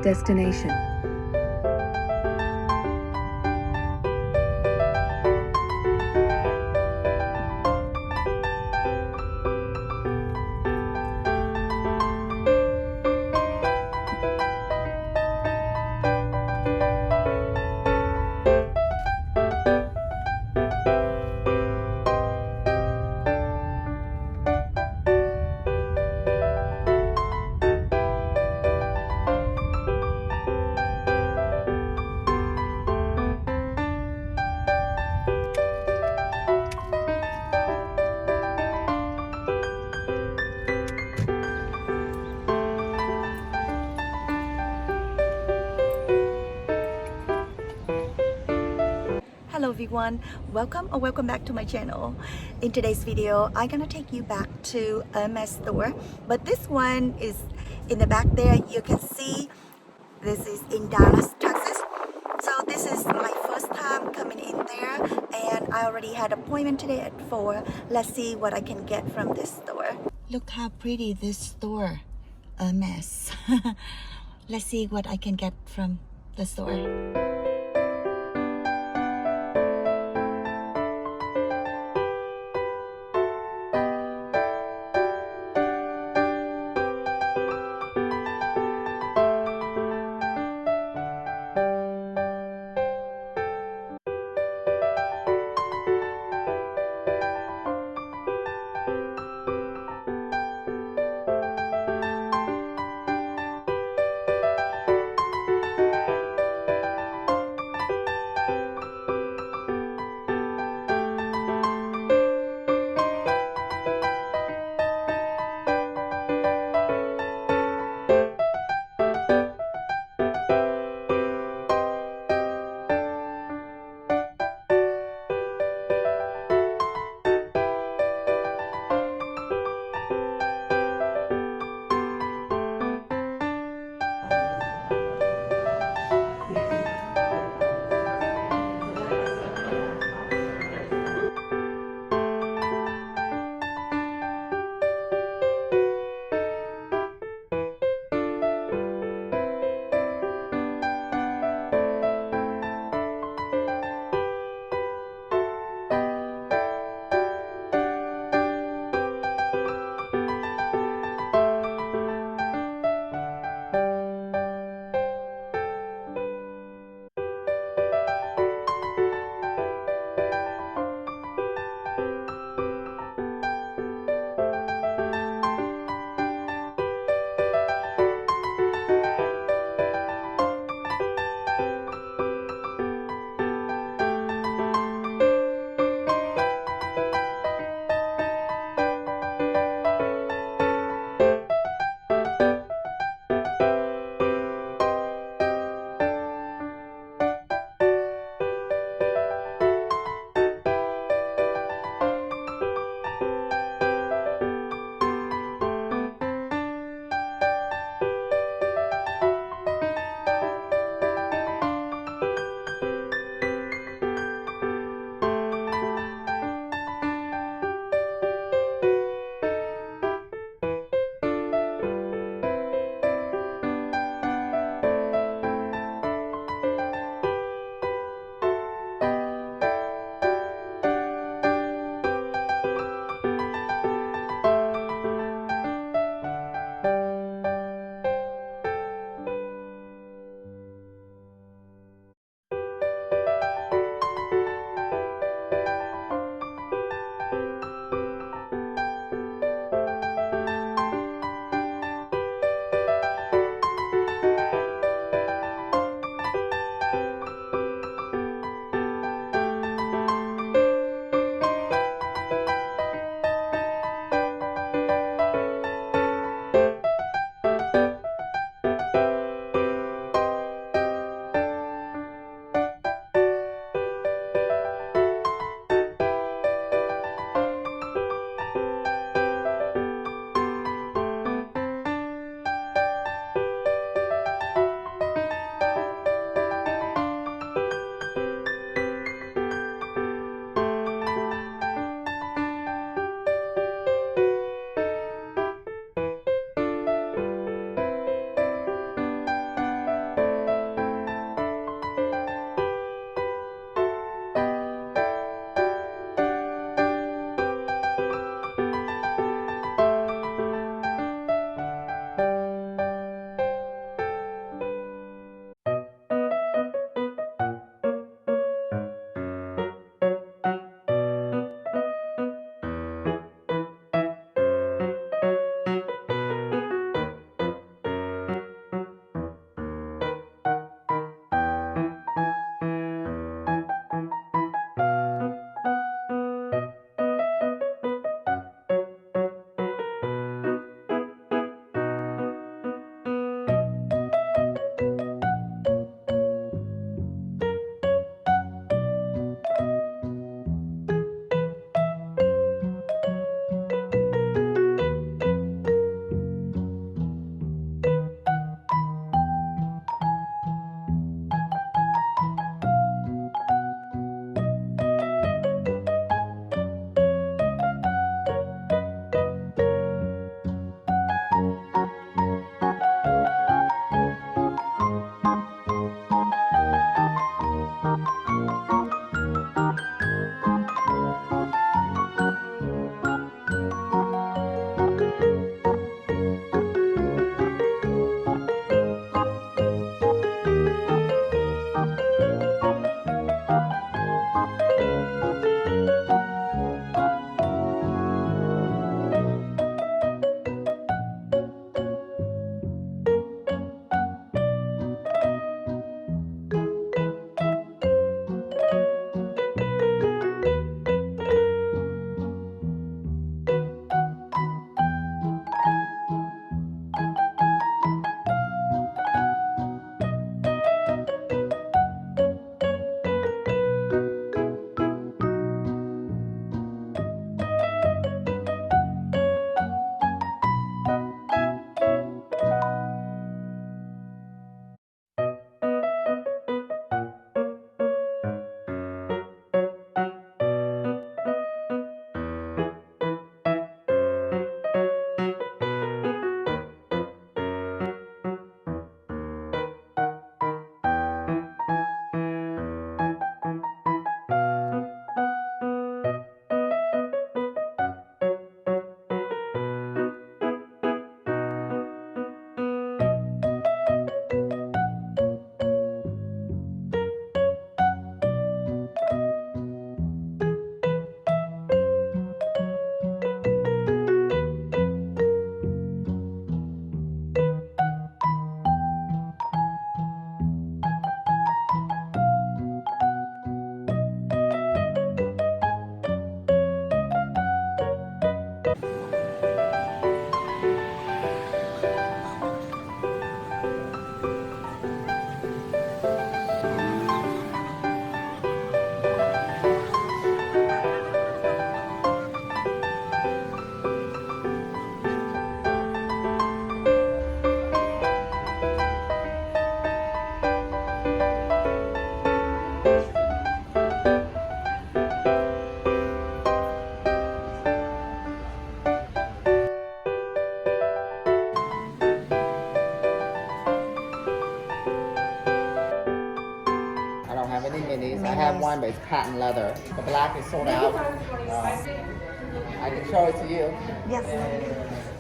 Destination. Hello everyone, welcome back to my channel. In today's video, I'm gonna take you back to Hermes store, but this one is in the back there. You can see this is in Dallas, Texas. So this is my first time coming in there, and I already had an appointment today at 4. Let's see what I can get from this store. Look how pretty this store, Hermes. Let's see what I can get from the store. I don't have any minis. I have one, but it's cotton leather. The black is sold out. I can show it to you. Yes.